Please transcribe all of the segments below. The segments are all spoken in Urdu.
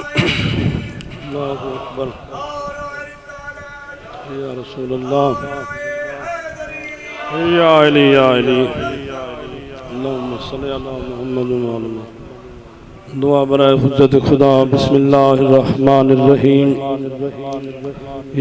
اللہ اکبر یا رسول اللہ یا علی اللہم صلی علی محمد و علی محمد۔ دعا برائے حجت خدا۔ بسم اللہ الرحمن الرحیم۔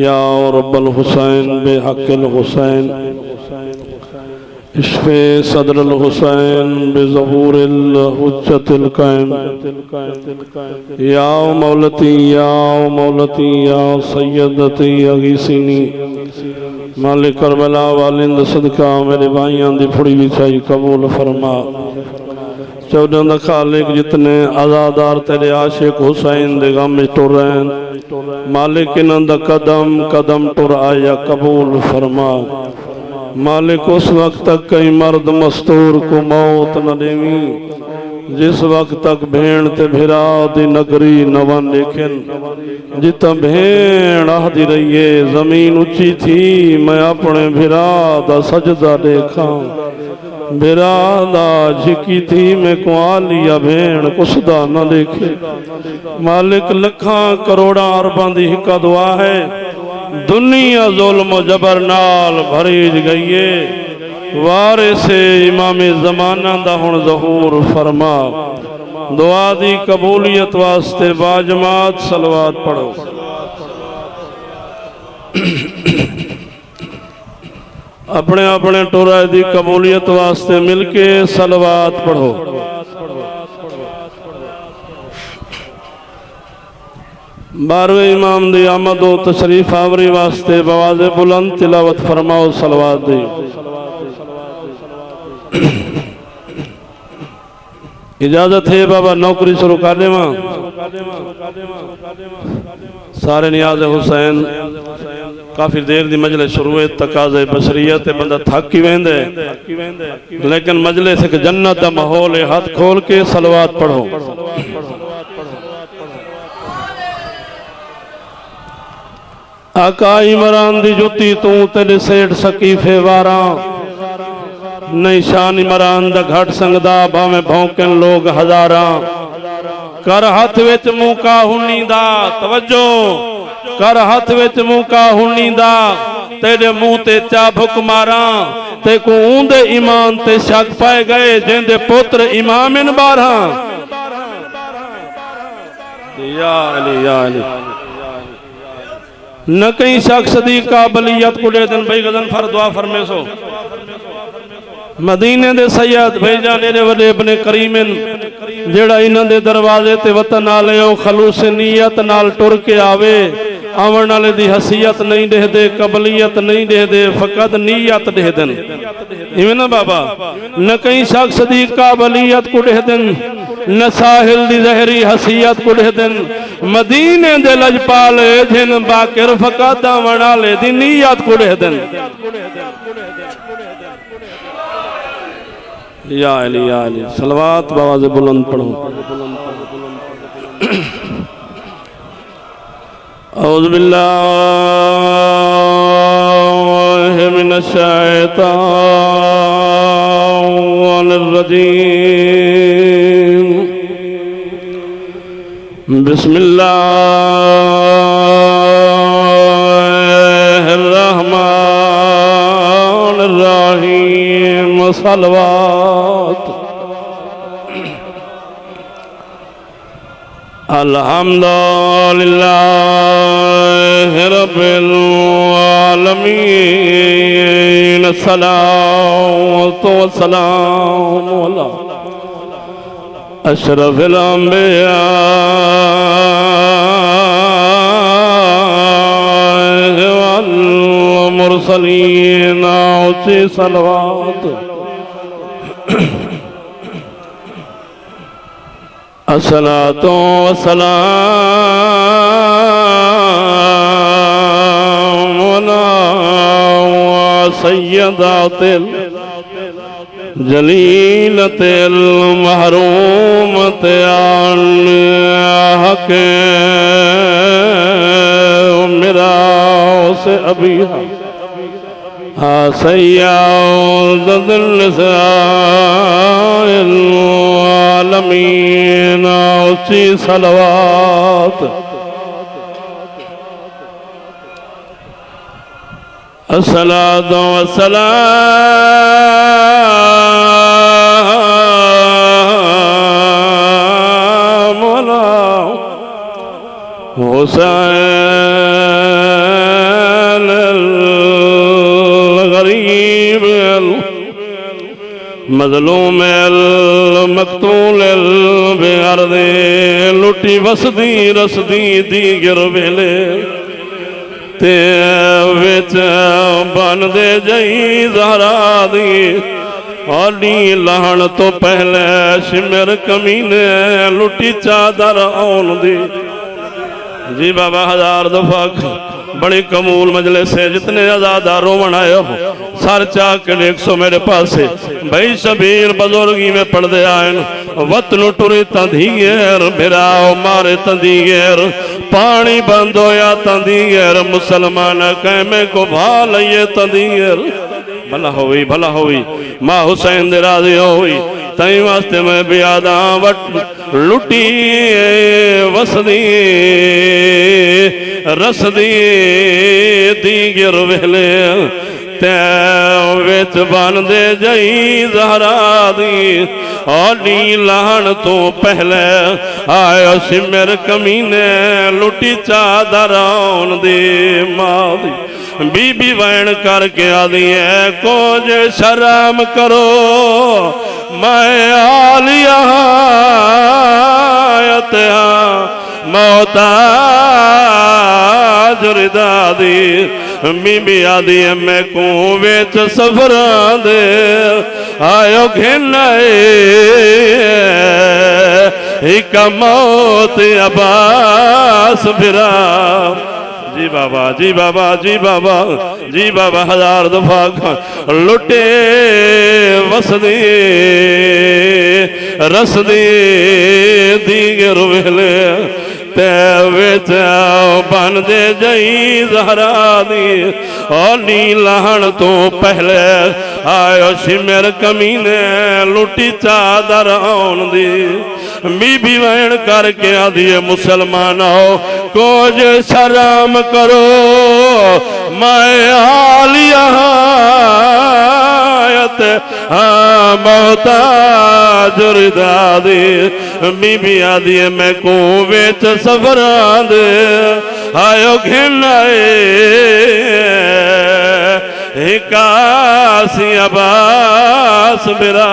یا رب الحسین بحق الحسین اشفِ صدر الحسین بظہور الحجت القائم۔ یا مولتی یا سیدتی اغیثینی۔ مالک کربلا والند صدقہ میرے بھائیاں دی پھڑی بھی چاہی قبول فرما۔ چودن دا خالق جتنے عزادار تیرے عاشق حسین دے غم ٹر رہے ہیں، مالک انہاں دا قدم قدم ٹر آیا قبول فرما۔ مالک اس وقت تک کئی مرد مستور کو موت نہ دیویں جس وقت تک بھین تے بھرا دی نگری نوان لیکن جتا بھین آدھی رہیے زمین اچھی تھی میں اپنے بھرا دا سجدہ دیکھا، بھرا دا جھکی تھی میں کو آلیا بھین کسدہ نہ دیکھے۔ مالک لکھاں کروڑا عربان دی حقہ دعا ہے، دنیا ظلم و جبر نال بھریج گئیے، وارث امام زمانہ دا ہن ظہور فرما۔ دعا دی قبولیت واسطے باجماعت صلوات پڑھو۔ اپنے اپنے ٹورائے دی قبولیت واسطے مل کے صلوات پڑھو۔ بارویں امام دی آمد و تشریف آوری واسطے بواز بلند تلاوت فرماؤ صلوات دی۔ اجازت ہے بابا نوکری شروع کر دے ماں سارے نیاز حسین کافی دیر دی مجلس شروع ہے، تقاضے بشریت بندہ تھک کی ویندے لیکن مجلس ایک جنت دا ماحول ہے، ہاتھ کھول کے صلوات پڑھو۔ آقا عمران دی جوتی تیرے سیٹ سکیفے واراں، نئی شان عمران دا گھٹ سنگدا بھاویں بھونکن لوگ ہزاراں۔ کر ہاتھ وچ موقع ہونی دا توجہ، کر ہاتھ وچ موقع ہونی دا تیرے منہ تے چابک ماراں، تے کو اوندے ایمان تے شک پائے گئے جیندے پتر امام ان باراں۔ یا علی نہ کہیں شخص دی قابلیت کو دے دن بھائی غزن فر دعا فرمے سو۔ مدینے دے سید بھائی جانے دے ولے ابن کریمن جیڑا انہاں دے دروازے تے وطن آلے او خلوص نیت نال ٹر کے آوے، آون والے دی حیثیت نہیں دے دے، قبلیت نہیں دے دے، فقط نیت دے دن۔ ایویں نا بابا نہ کہیں شخص دی قابلیت کو دے دن، نہ ساحل دی زہری حیثیت کو دے دن، مدینے دے لجپالے جن باکر فقط آون والے دی نیت کو دے دن۔ یا علی صلوات بواز بلند پڑھو۔ اعوذ باللہ من الشیطان الرجیم، بسم اللہ الرحمن الرحیم، صلوات۔ الحمدللہ رب العالمین، الصلاۃ والسلام علی اشرف الانبیاء والمرسلین، اونچی صلوات۔ الصلاۃ والسلام علی سیدات جلیلت المحرومت عن حق میراث ابیہا سیدت النساء العالمین اسی صلوات الصلاۃ والسلام علی حسین الغریب مظلوم المقتول بارض لٹی وسدی رسدی دیگر ویلے تے وچ بن دے جئی زہرا دی آلی لہن تو پہلے شمر کمینے لٹی چادر آن دی جی بابا ہزار دفعہ بڑی کمول مجلس ہے جتنے ازادہ رومن آئے ہو سار چاک ایک سو میرے پاس ہے بھائی شبیر بزرگی میں پڑھ دے آئین وطن ٹوری تندھیر بھراؤ مارے تندھیر پانی بندو یا تندھیر مسلمان قیمے کو بھالئیے تندھیر بھلا ہوئی ماں حسین دے راضی ہوئی تائیں واسطے میں بیاداں وٹ لٹی وسدی رسدی دیگر ویلے ویچ بان دے جئی زہرا دی آلی لہن تو پہلے آئے شمر کمینے لٹی چادران دی ماں دی بی بی وین کر کے آدھی ہے کچھ شرم کرو میں آلیہ محتاج ردا دی بی بی آدھی ہے میں کوں ویچ سفران دے آئیو گھنائے ایک موت عباس بھرا جی بابا جی بابا جی بابا جی بابا ہزار دفعہ لٹے وسدی رسدی دیگر ویلے تے ویچ بن دے جئی زہرا دی آلی لہن تو پہلے آئیو شمر کمینے لٹی چادر آن دی بی بی وین کر کے آدھی مسلمانوں کچھ شرم کرو میں آلیہ محتاج ردا دی بی بی آدھی میں کو ویچ سفران دے آئیو گھنائے ایکاسی عباس برا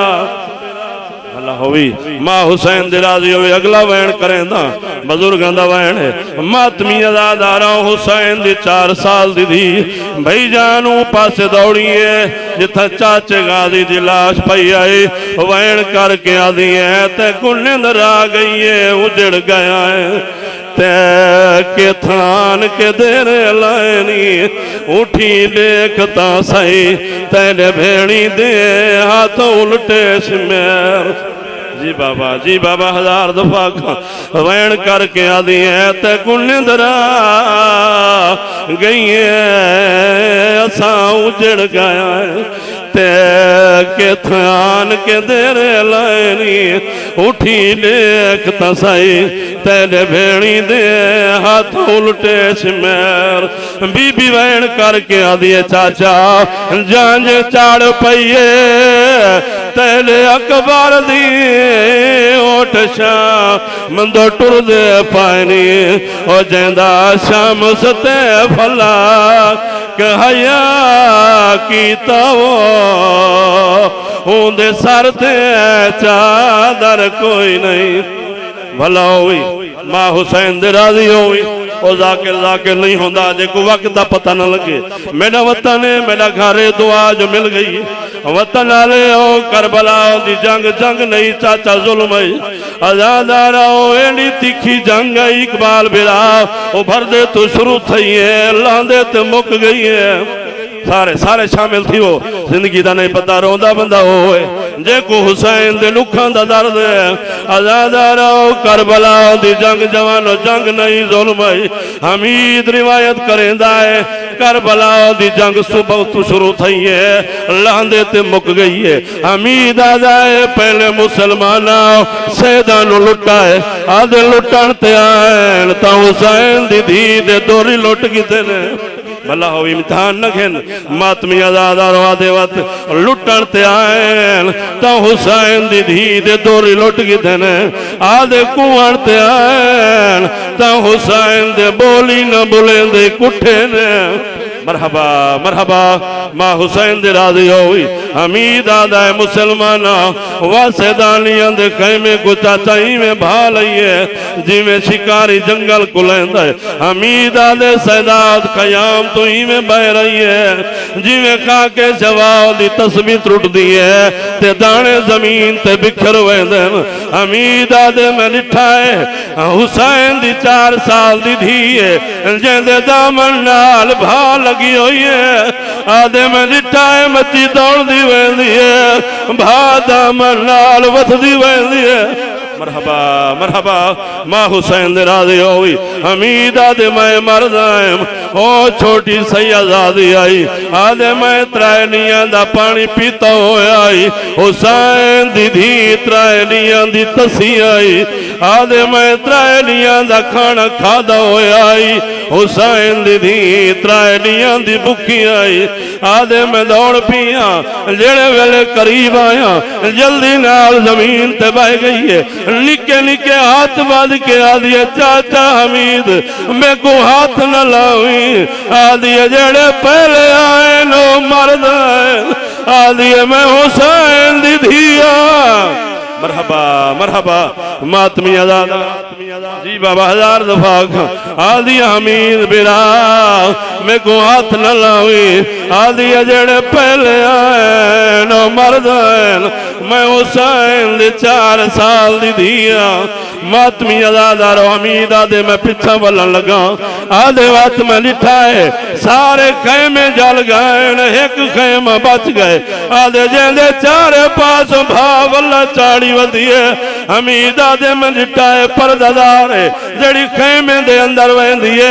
اللہ ہوئی ماں حسین دی راضی ہوئی اگلا وین کریں دا بزرگاں دا وین ہے ماتمی ازاداروں حسین دی 4 سال دی دی بھائی جانوں پاسے دوڑی ہے جتھا چاچے غازی دی لاش پئی آئی وین کر کے آدھی ہے تے کننے در آ گئی ہے اجڑ گیا ہے تے کے تھان کے دیرے لائنی اٹھی دیکھتا سائی تیرے بھیڑی دے ہاتھوں الٹے شمیر جی بابا ہزار دفعہ وین کر کے آدھی ہے تے کننے درا گئی ہے اساں اجڑ گیا ہے تے کے تھان کے دیرے لائنی اٹھی دیکھتا سائی تیرے بھیڑی دے ہاتھ الٹے شمیر بی بی وین کر کے آدھی ہے چاچا جانج چاڑ پئیے تیرے اکبر دی اوٹ شام مندو ٹر دے پائنی او جیندہ شام ستے پھلا کہ حیاء کیتا وہ ہوندے سر تے چادر کوئی نہیں بھلا ہوئی ماں حسین دے راضی ہوئی او ذاکر نہیں ہوندہ جے کو وقت دا پتہ نہ لگے میرا وطن ہے میرا گھارے دعا جو مل گئی وطن آلے ہو کربلا دی جنگ نہیں چاچا ظلم ہے ازادارہ ہو اینی تکھی جنگ ہے اقبال بلا او بھر دے تو شروع تھی ہے اللہ دے تے مک گئی ہے سارے شامل تھی وہ زندگی دا نہیں پتا روندا بندہ ہوئے جے کو حسین دے لکھان دا درد ہے آزادہ رہو کربلا دی جنگ جوانو جنگ نہیں ظلم ہے حمید روایت کریں دائے کربلا دی جنگ صبح تو شروع تھی ہے لاندے تے مک گئی ہے حمید آدھائے پہلے مسلمانہ سیدانو لٹا ہے آدھے لٹان تے آئین تا حسین دی دھی دے دوری لٹ کی تے نے بھلا ہو امتحان نہ کھن ماتمی آزاد آروا دے وقت لٹن تے آئین تا حسین دی دھی دے دوری لٹ کی دینے آدھے کوان تے آئین تا حسین دے بولی نہ بولیں دے کٹھے نے مرحبا مرحبا ماں حسین دے راضی ہوئی حمید آدھائے مسلمانہ واسدانیاں دے خیمے کو چاچائی میں بھا لئیے جی میں شکاری جنگل کو لیندہ ہے حمید آدھے سیداد قیام تو ہی میں بہ رہی ہے جی میں خاکے جواؤ دی تسبیح ٹوٹ دی ہے تے دانے زمین تے بکھر ہوئے دن حمید آدھے میں لٹھائے حسین دی 4 سال دی دھی ہے جیندے دامن نال بھا لگی ہوئی ہے آدھے میں لٹھائے مچی دوڑ دی ویندی ہے بھا دامن نال وط دی ویندی ہے مرحبا مرحبا ماں حسین دے راضی ہوئی حمید آدھے میں مرد آئیم او چھوٹی سی آزادی آئی آدھے میں ترائنیاں دا پانی پیتا ہوئے آئی حسین دی دھی ترائنیاں دی تسی آئی آدھے میں ترائنیاں دا کھانا کھادا ہوئے آئی حسین دی دھی ترائنیاں دی بکی آئی آدھے میں دوڑ پیاں جڑے ویلے قریب آیا جلدی نال زمین تے بہ گئی ہے نکے نکے ہاتھ باد کے آدھیے چاچا حمید میں کو ہاتھ نہ لاؤں آدھیے جڑے پہلے آئے نو مرد آئے آدھیے میں حسین دی دھیا مرحبا مرحبا ماتمی آزادہ جی بابا 1000 دفعہ آدھی حمید برا میں کو ہاتھ نہ لاؤں آدھی جڑے پہلے آئے نو مرد آئے میں حسین دی 4 سال دی دھیا ماتمی آزادہ رو حمید آدھے میں پچھا بلن لگا آدھے وقت میں لٹھائے سارے خیمے جل گئے ایک خیمہ بچ گئے آدھے جیندے 4 پاس بھاو اللہ چاڑی ودیے حمید آدھے میں لٹھائے پرددار ہے جڑی خیمے دے اندر ویندیے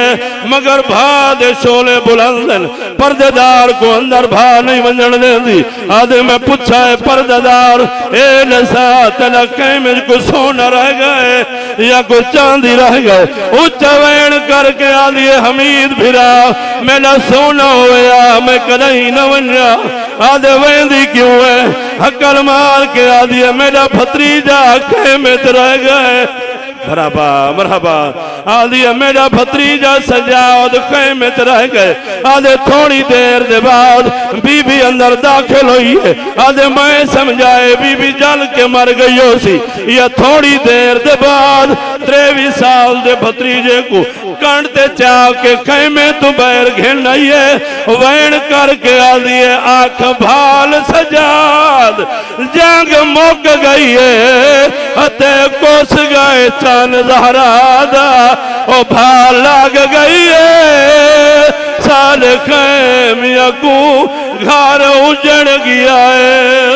مگر بھا دے شولے بلندن پرددار کو اندر بھا نہیں ونجن دے دی آدھے میں پچھائے پرددار اے نسا تینا خیمے کو سونا رہ گئے یا کوئی چاندی رہ گئے اچھا وین کر کے آدھیے حمید بھرا میں نہ سونا ہویا میں کدہیں نہ ونجا آدھے ویندی کیوں ہے حکل مار کے آدھیے میرا بھتریجا خیمے رہ گئے مرحبا مرحبا آدھیے میرا بھتریجا سجاد خیمے رہ گئے آدھے تھوڑی دیر دے بعد بی بی اندر داخل ہوئی ہے آدھے میں سمجھائے بی بی جل کے مر گئی ہو سی یا تھوڑی دیر دے بعد 23 سال دے بھتریجے کو کانٹتے چاہ کے خیمے تو بیر گھن نہیں ہے وین کر کے آدھیے آنکھ بھال سجاد جنگ موک گئی ہے اتے کوس گئے چان زہرا دا او بھال لگ گئی ہے سال خیمیہ کو گھر اجڑ گیا ہے